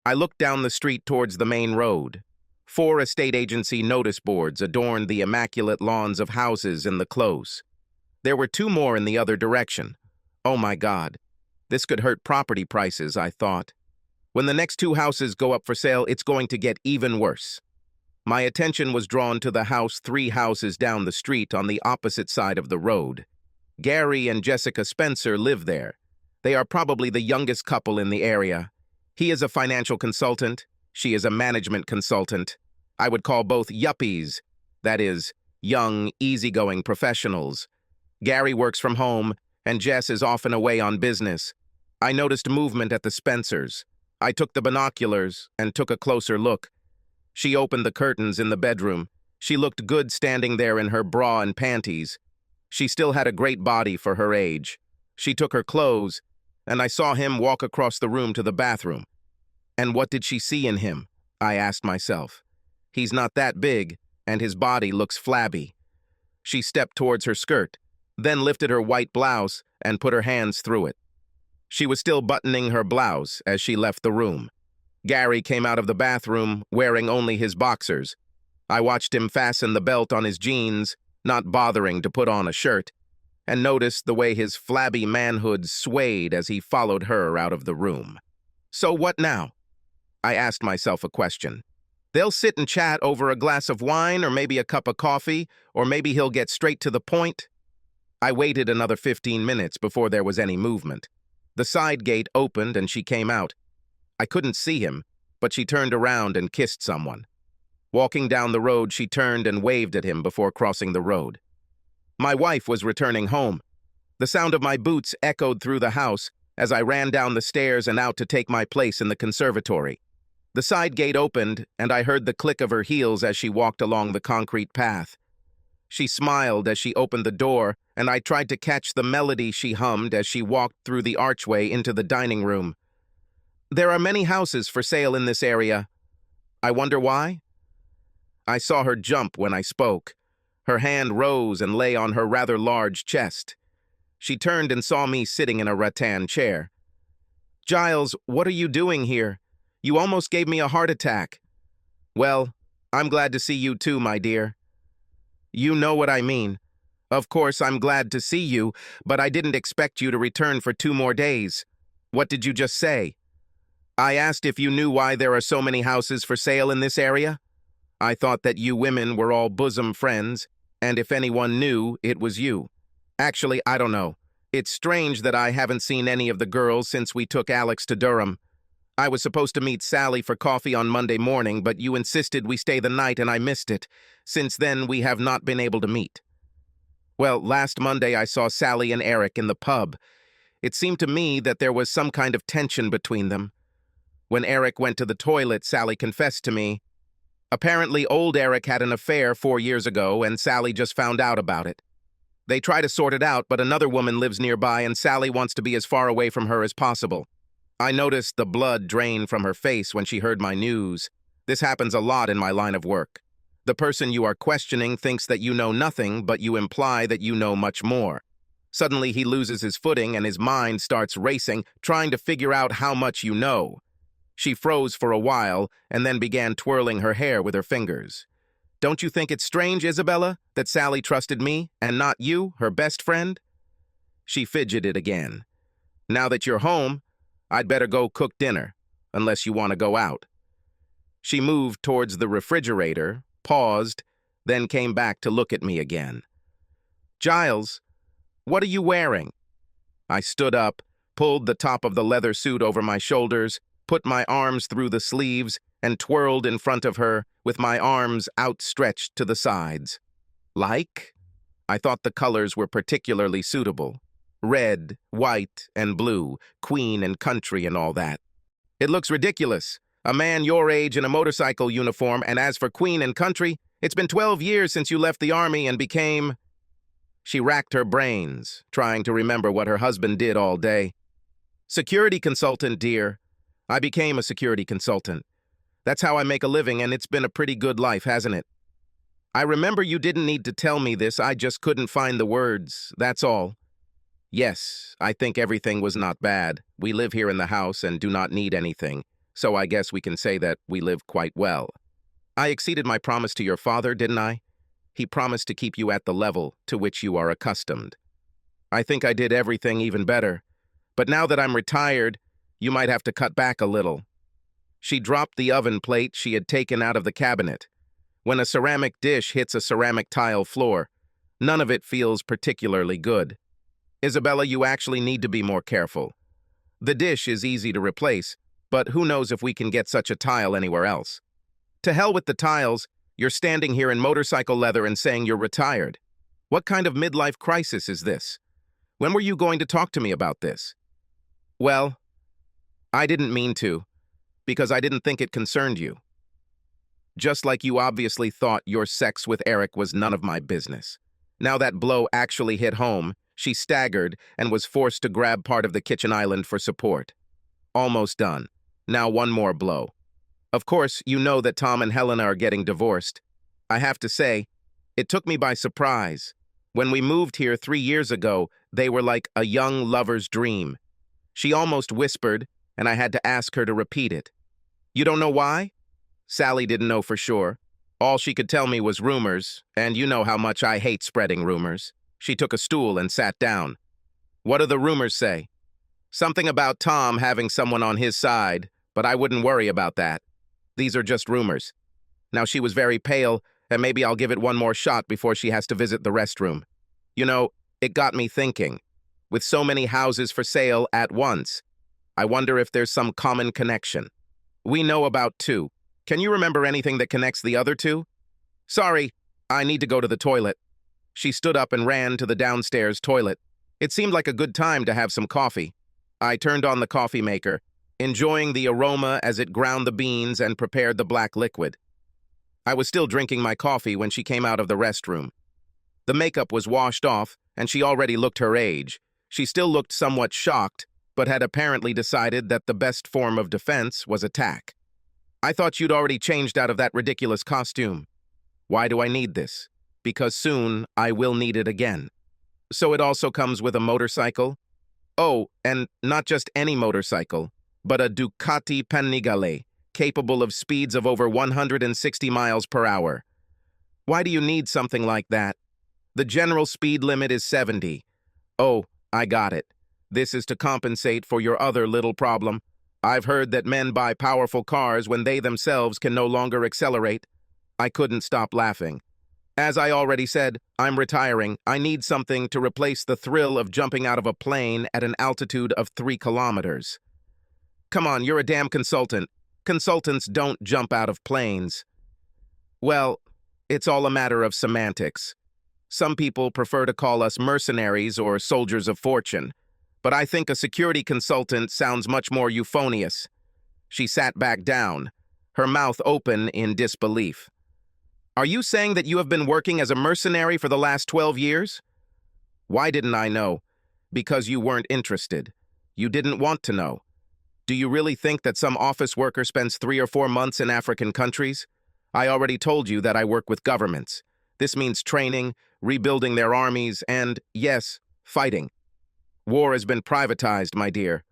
I looked down the street towards the main road. 4 estate agency notice boards adorned the immaculate lawns of houses in the close. There were 2 more in the other direction. Oh my God. This could hurt property prices, I thought. When the next 2 houses go up for sale, it's going to get even worse. My attention was drawn to the house 3 houses down the street on the opposite side of the road. Gary and Jessica Spencer live there. They are probably the youngest couple in the area. He is a financial consultant. She is a management consultant. I would call both yuppies, that is, young, easygoing professionals. Gary works from home, and Jess is often away on business. I noticed movement at the Spencers. I took the binoculars and took a closer look. She opened the curtains in the bedroom. She looked good standing there in her bra and panties. She still had a great body for her age. She took her clothes, and I saw him walk across the room to the bathroom. And what did she see in him? I asked myself. He's not that big, and his body looks flabby. She stepped towards her skirt, then lifted her white blouse and put her hands through it. She was still buttoning her blouse as she left the room. Gary came out of the bathroom wearing only his boxers. I watched him fasten the belt on his jeans, not bothering to put on a shirt, and noticed the way his flabby manhood swayed as he followed her out of the room. So what now? I asked myself a question. They'll sit and chat over a glass of wine or maybe a cup of coffee, or maybe he'll get straight to the point. I waited another 15 minutes before there was any movement. The side gate opened and she came out. I couldn't see him, but she turned around and kissed someone. Walking down the road, she turned and waved at him before crossing the road. My wife was returning home. The sound of my boots echoed through the house as I ran down the stairs and out to take my place in the conservatory. The side gate opened, and I heard the click of her heels as she walked along the concrete path. She smiled as she opened the door, and I tried to catch the melody she hummed as she walked through the archway into the dining room. There are many houses for sale in this area. I wonder why? I saw her jump when I spoke. Her hand rose and lay on her rather large chest. She turned and saw me sitting in a rattan chair. Giles, what are you doing here? You almost gave me a heart attack. Well, I'm glad to see you too, my dear. You know what I mean. Of course, I'm glad to see you, but I didn't expect you to return for 2 more days. What did you just say? I asked if you knew why there are so many houses for sale in this area. I thought that you women were all bosom friends, and if anyone knew, it was you. Actually, I don't know. It's strange that I haven't seen any of the girls since we took Alex to Durham. I was supposed to meet Sally for coffee on Monday morning, but you insisted we stay the night and I missed it. Since then, we have not been able to meet. Well, last Monday I saw Sally and Eric in the pub. It seemed to me that there was some kind of tension between them. When Eric went to the toilet, Sally confessed to me. Apparently, old Eric had an affair 4 years ago, and Sally just found out about it. They try to sort it out, but another woman lives nearby, and Sally wants to be as far away from her as possible. I noticed the blood drain from her face when she heard my news. This happens a lot in my line of work. The person you are questioning thinks that you know nothing, but you imply that you know much more. Suddenly, he loses his footing and his mind starts racing, trying to figure out how much you know. She froze for a while and then began twirling her hair with her fingers. Don't you think it's strange, Isabella, that Sally trusted me and not you, her best friend? She fidgeted again. Now that you're home, I'd better go cook dinner, unless you want to go out. She moved towards the refrigerator, paused, then came back to look at me again. Giles, what are you wearing? I stood up, pulled the top of the leather suit over my shoulders, put my arms through the sleeves, and twirled in front of her with my arms outstretched to the sides. Like? I thought the colors were particularly suitable. Red, white, and blue, queen and country and all that. It looks ridiculous. A man your age in a motorcycle uniform, and as for queen and country, it's been 12 years since you left the army and became... She racked her brains, trying to remember what her husband did all day. Security consultant, dear. I became a security consultant. That's how I make a living, and it's been a pretty good life, hasn't it? I remember you didn't need to tell me this, I just couldn't find the words, that's all. Yes, I think everything was not bad. We live here in the house and do not need anything. so I guess we can say that we live quite well. I exceeded my promise to your father, didn't I? He promised to keep you at the level to which you are accustomed. I think I did everything even better, but now that I'm retired, you might have to cut back a little. She dropped the oven plate she had taken out of the cabinet. When a ceramic dish hits a ceramic tile floor, none of it feels particularly good. Isabella, you actually need to be more careful. The dish is easy to replace, but who knows if we can get such a tile anywhere else. To hell with the tiles, you're standing here in motorcycle leather and saying you're retired. What kind of midlife crisis is this? When were you going to talk to me about this? Well, I didn't mean to, because I didn't think it concerned you. Just like you obviously thought your sex with Eric was none of my business. Now that blow actually hit home, she staggered and was forced to grab part of the kitchen island for support. Almost done. Now one more blow. Of course, you know that Tom and Helena are getting divorced. I have to say, it took me by surprise. When we moved here 3 years ago, they were like a young lover's dream. She almost whispered, and I had to ask her to repeat it. You don't know why? Sally didn't know for sure. All she could tell me was rumors, and you know how much I hate spreading rumors. She took a stool and sat down. What do the rumors say? Something about Tom having someone on his side, but I wouldn't worry about that. These are just rumors. Now she was very pale, and maybe I'll give it one more shot before she has to visit the restroom. You know, it got me thinking. With so many houses for sale at once, I wonder if there's some common connection. We know about 2. Can you remember anything that connects the other 2? Sorry, I need to go to the toilet. She stood up and ran to the downstairs toilet. It seemed like a good time to have some coffee. I turned on the coffee maker, enjoying the aroma as it ground the beans and prepared the black liquid. I was still drinking my coffee when she came out of the restroom. The makeup was washed off, and she already looked her age. She still looked somewhat shocked, but had apparently decided that the best form of defense was attack. I thought you'd already changed out of that ridiculous costume. Why do I need this? Because soon I will need it again. So it also comes with a motorcycle? Oh, and not just any motorcycle, but a Ducati Panigale, capable of speeds of over 160 miles per hour. Why do you need something like that? The general speed limit is 70. Oh, I got it. This is to compensate for your other little problem. I've heard that men buy powerful cars when they themselves can no longer accelerate. I couldn't stop laughing. As I already said, I'm retiring. I need something to replace the thrill of jumping out of a plane at an altitude of 3 kilometers. Come on, you're a damn consultant. Consultants don't jump out of planes. Well, it's all a matter of semantics. Some people prefer to call us mercenaries or soldiers of fortune, but I think a security consultant sounds much more euphonious. She sat back down, her mouth open in disbelief. Are you saying that you have been working as a mercenary for the last 12 years? Why didn't I know? Because you weren't interested. You didn't want to know. Do you really think that some office worker spends 3 or 4 months in African countries? I already told you that I work with governments. This means training, rebuilding their armies, and, yes, fighting. War has been privatized, my dear.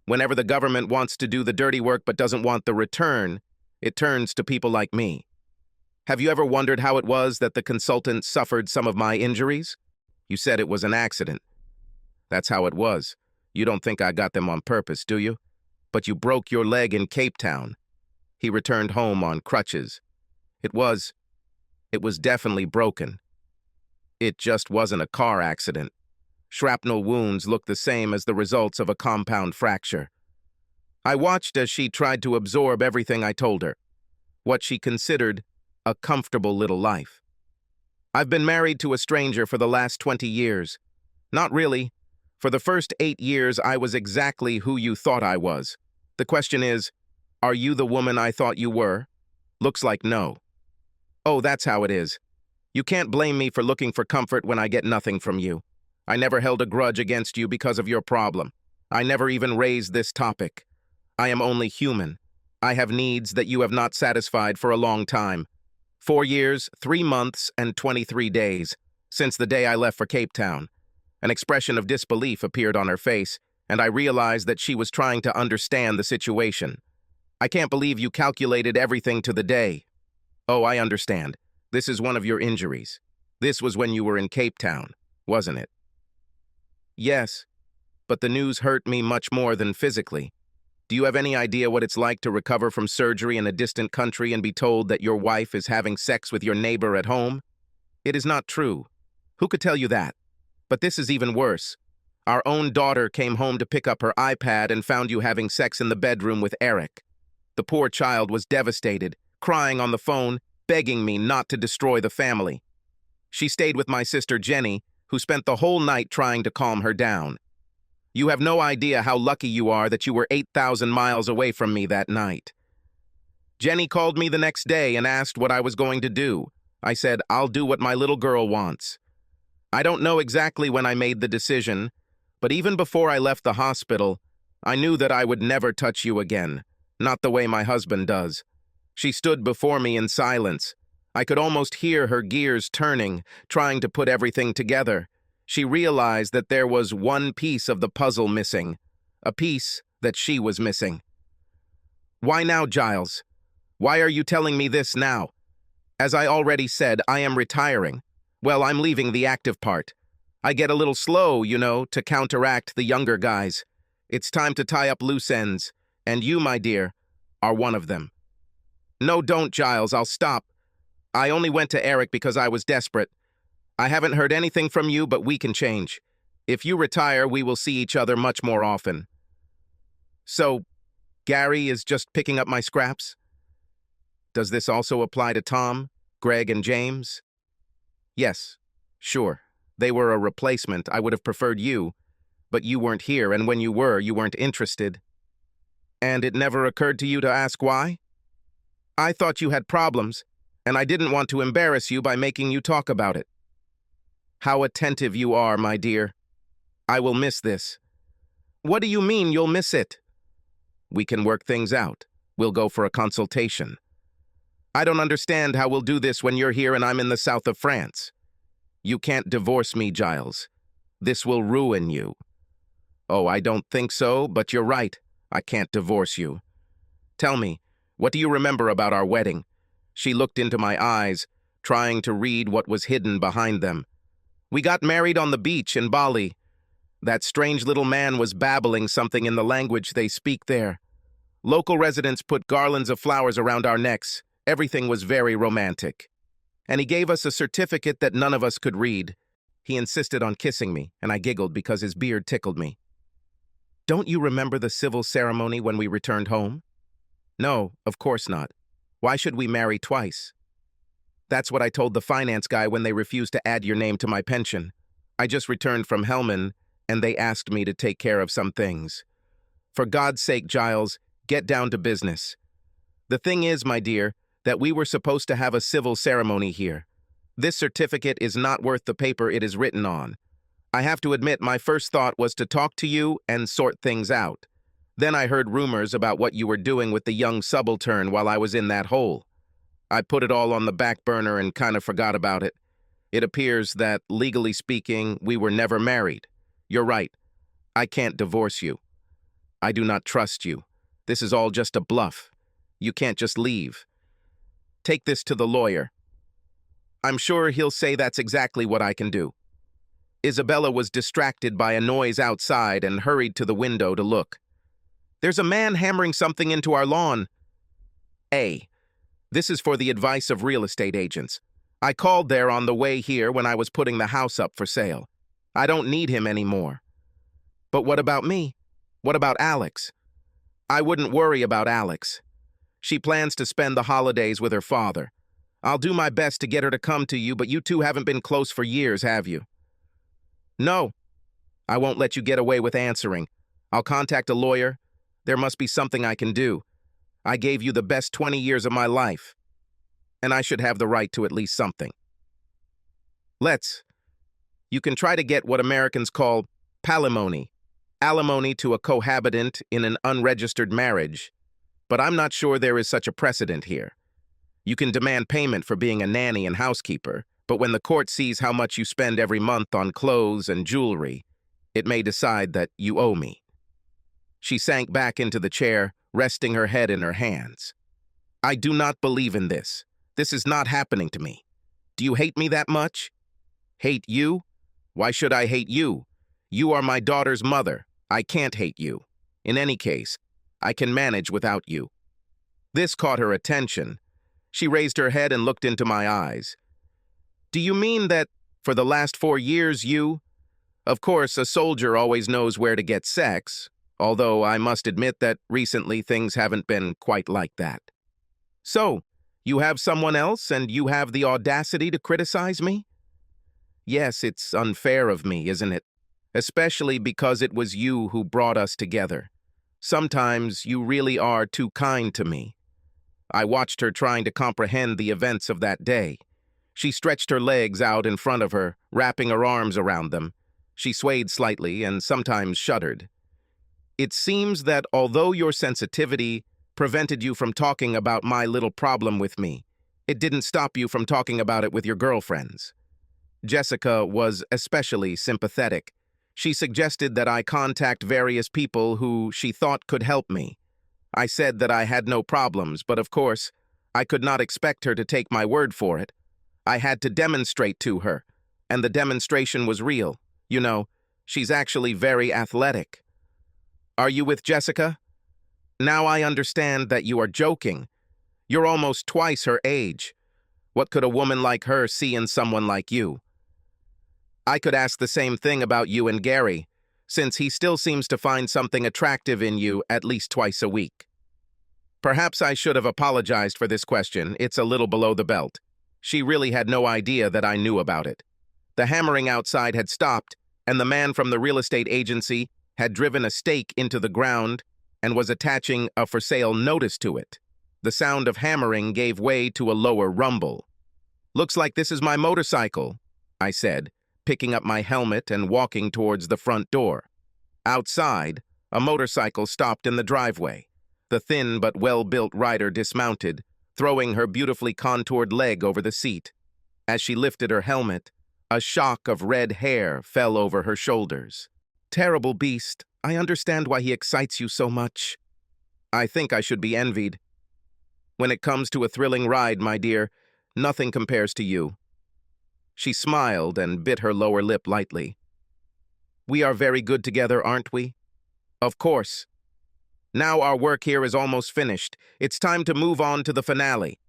Whenever the government wants to do the dirty work but doesn't want the return, it turns to people like me. Have you ever wondered how it was that the consultant suffered some of my injuries? You said it was an accident. That's how it was. You don't think I got them on purpose, do you? But you broke your leg in Cape Town. He returned home on crutches. It was definitely broken. It just wasn't a car accident. Shrapnel wounds looked the same as the results of a compound fracture. I watched as she tried to absorb everything I told her, what she considered a comfortable little life. I've been married to a stranger for the last 20 years. Not really. For the first 8 years, I was exactly who you thought I was. The question is, are you the woman I thought you were? Looks like no. Oh, that's how it is. You can't blame me for looking for comfort when I get nothing from you. I never held a grudge against you because of your problem. I never even raised this topic. I am only human. I have needs that you have not satisfied for a long time. 4 years, 3 months, and 23 days, since the day I left for Cape Town. An expression of disbelief appeared on her face, and I realized that she was trying to understand the situation. I can't believe you calculated everything to the day. Oh, I understand. This is one of your injuries. This was when you were in Cape Town, wasn't it? Yes, but the news hurt me much more than physically. Do you have any idea what it's like to recover from surgery in a distant country and be told that your wife is having sex with your neighbor at home? It is not true. Who could tell you that? But this is even worse. Our own daughter came home to pick up her iPad and found you having sex in the bedroom with Eric. The poor child was devastated, crying on the phone, begging me not to destroy the family. She stayed with my sister Jenny, who spent the whole night trying to calm her down. You have no idea how lucky you are that you were 8,000 miles away from me that night. Jenny called me the next day and asked what I was going to do. I said, I'll do what my little girl wants. I don't know exactly when I made the decision, but even before I left the hospital, I knew that I would never touch you again, not the way my husband does. She stood before me in silence. I could almost hear her gears turning, trying to put everything together. She realized that there was one piece of the puzzle missing, a piece that she was missing. Why now, Giles? Why are you telling me this now? As I already said, I am retiring. Well, I'm leaving the active part. I get a little slow, you know, to counteract the younger guys. It's time to tie up loose ends, and you, my dear, are one of them. No, don't, Giles, I'll stop. I only went to Eric because I was desperate. I haven't heard anything from you, but we can change. If you retire, we will see each other much more often. So, Gary is just picking up my scraps? Does this also apply to Tom, Greg, and James? Yes, sure. They were a replacement. I would have preferred you, but you weren't here, and when you were, you weren't interested. And it never occurred to you to ask why? I thought you had problems, and I didn't want to embarrass you by making you talk about it. How attentive you are, my dear. I will miss this. What do you mean you'll miss it? We can work things out. We'll go for a consultation. I don't understand how we'll do this when you're here and I'm in the south of France. You can't divorce me, Giles. This will ruin you. Oh, I don't think so, but you're right. I can't divorce you. Tell me, what do you remember about our wedding? She looked into my eyes, trying to read what was hidden behind them. We got married on the beach in Bali. That strange little man was babbling something in the language they speak there. Local residents put garlands of flowers around our necks. Everything was very romantic. And he gave us a certificate that none of us could read. He insisted on kissing me, and I giggled because his beard tickled me. Don't you remember the civil ceremony when we returned home? No, of course not. Why should we marry twice? That's what I told the finance guy when they refused to add your name to my pension. I just returned from Hellman, and they asked me to take care of some things. For God's sake, Giles, get down to business. The thing is, my dear, that we were supposed to have a civil ceremony here. This certificate is not worth the paper it is written on. I have to admit my first thought was to talk to you and sort things out. Then I heard rumors about what you were doing with the young subaltern while I was in that hole. I put it all on the back burner and kind of forgot about it. It appears that, legally speaking, we were never married. You're right. I can't divorce you. I do not trust you. This is all just a bluff. You can't just leave. Take this to the lawyer. I'm sure he'll say that's exactly what I can do. Isabella was distracted by a noise outside and hurried to the window to look. There's a man hammering something into our lawn. This is for the advice of real estate agents. I called there on the way here when I was putting the house up for sale. I don't need him anymore. But what about me? What about Alex? I wouldn't worry about Alex. She plans to spend the holidays with her father. I'll do my best to get her to come to you, but you two haven't been close for years, have you? No. I won't let you get away with answering. I'll contact a lawyer. There must be something I can do. I gave you the best 20 years of my life, and I should have the right to at least something. You can try to get what Americans call palimony, alimony to a cohabitant in an unregistered marriage, but I'm not sure there is such a precedent here. You can demand payment for being a nanny and housekeeper, but when the court sees how much you spend every month on clothes and jewelry, it may decide that you owe me. She sank back into the chair, resting her head in her hands. I do not believe in this. This is not happening to me. Do you hate me that much? Hate you? Why should I hate you? You are my daughter's mother. I can't hate you. In any case, I can manage without you. This caught her attention. She raised her head and looked into my eyes. Do you mean that for the last 4 years you... Of course, a soldier always knows where to get sex, although I must admit that recently things haven't been quite like that. So, you have someone else and you have the audacity to criticize me? Yes, it's unfair of me, isn't it? Especially because it was you who brought us together. Sometimes you really are too kind to me. I watched her trying to comprehend the events of that day. She stretched her legs out in front of her, wrapping her arms around them. She swayed slightly and sometimes shuddered. It seems that although your sensitivity prevented you from talking about my little problem with me, it didn't stop you from talking about it with your girlfriends. Jessica was especially sympathetic. She suggested that I contact various people who she thought could help me. I said that I had no problems, but of course, I could not expect her to take my word for it. I had to demonstrate to her, and the demonstration was real. You know, she's actually very athletic. Are you with Jessica? Now I understand that you are joking. You're almost twice her age. What could a woman like her see in someone like you? I could ask the same thing about you and Gary, since he still seems to find something attractive in you at least twice a week. Perhaps I should have apologized for this question. It's a little below the belt. She really had no idea that I knew about it. The hammering outside had stopped, and the man from the real estate agency had driven a stake into the ground and was attaching a for sale notice to it. The sound of hammering gave way to a lower rumble. Looks like this is my motorcycle, I said, picking up my helmet and walking towards the front door. Outside, a motorcycle stopped in the driveway. The thin but well-built rider dismounted, throwing her beautifully contoured leg over the seat. As she lifted her helmet, a shock of red hair fell over her shoulders. Terrible beast, I understand why he excites you so much. I think I should be envied. When it comes to a thrilling ride, my dear, nothing compares to you. She smiled and bit her lower lip lightly. We are very good together, aren't we? Of course. Now our work here is almost finished. It's time to move on to the finale.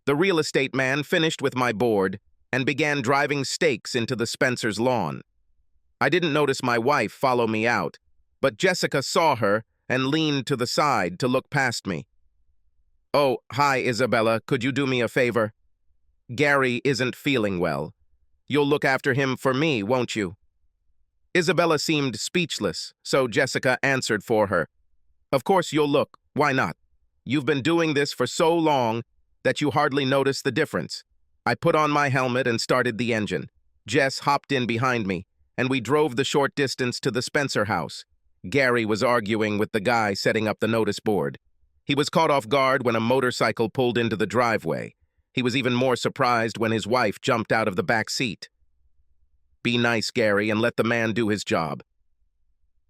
The real estate man finished with my board and began driving stakes into the Spencer's lawn. I didn't notice my wife follow me out, but Jessica saw her and leaned to the side to look past me. Oh, hi, Isabella. Could you do me a favor? Gary isn't feeling well. You'll look after him for me, won't you? Isabella seemed speechless, so Jessica answered for her. Of course you'll look. Why not? You've been doing this for so long that you hardly notice the difference. I put on my helmet and started the engine. Jess hopped in behind me, and we drove the short distance to the Spencer house. Gary was arguing with the guy setting up the notice board. He was caught off guard when a motorcycle pulled into the driveway. He was even more surprised when his wife jumped out of the back seat. Be nice, Gary, and let the man do his job.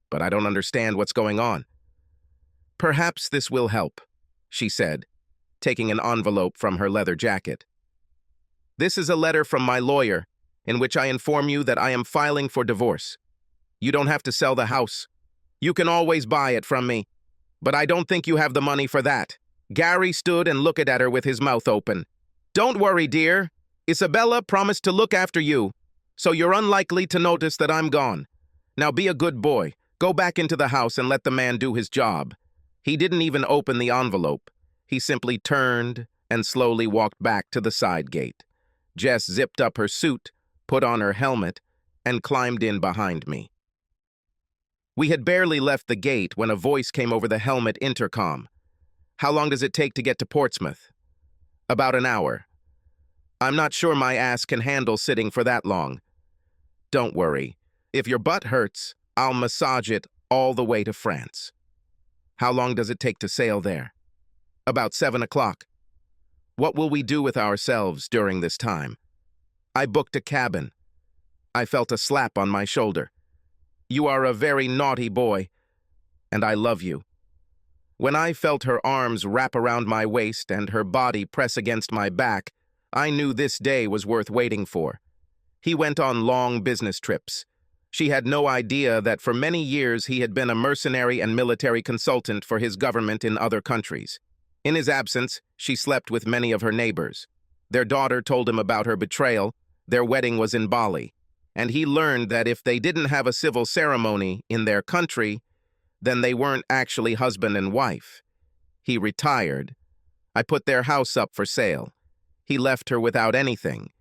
But I don't understand what's going on. Perhaps this will help, she said, taking an envelope from her leather jacket. This is a letter from my lawyer, in which I inform you that I am filing for divorce. You don't have to sell the house. You can always buy it from me. But I don't think you have the money for that. Gary stood and looked at her with his mouth open. Don't worry, dear. Isabella promised to look after you, so you're unlikely to notice that I'm gone. Now be a good boy. Go back into the house and let the man do his job. He didn't even open the envelope. He simply turned and slowly walked back to the side gate. Jess zipped up her suit, put on her helmet, and climbed in behind me. We had barely left the gate when a voice came over the helmet intercom. How long does it take to get to Portsmouth? About an hour. I'm not sure my ass can handle sitting for that long. Don't worry. If your butt hurts, I'll massage it all the way to France. How long does it take to sail there? About 7 o'clock. What will we do with ourselves during this time? I booked a cabin. I felt a slap on my shoulder. You are a very naughty boy, and I love you. When I felt her arms wrap around my waist and her body press against my back, I knew this day was worth waiting for. He went on long business trips. She had no idea that for many years he had been a mercenary and military consultant for his government in other countries. In his absence, she slept with many of her neighbors. Their daughter told him about her betrayal. Their wedding was in Bali, and he learned that if they didn't have a civil ceremony in their country, then they weren't actually husband and wife. He retired. I put their house up for sale. He left her without anything,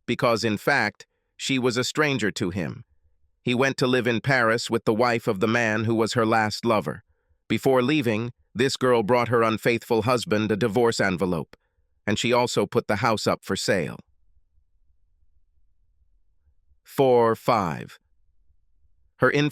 because in fact, she was a stranger to him. He went to live in Paris with the wife of the man who was her last lover. Before leaving, this girl brought her unfaithful husband a divorce envelope, and she also put the house up for sale. 4-5. Her infant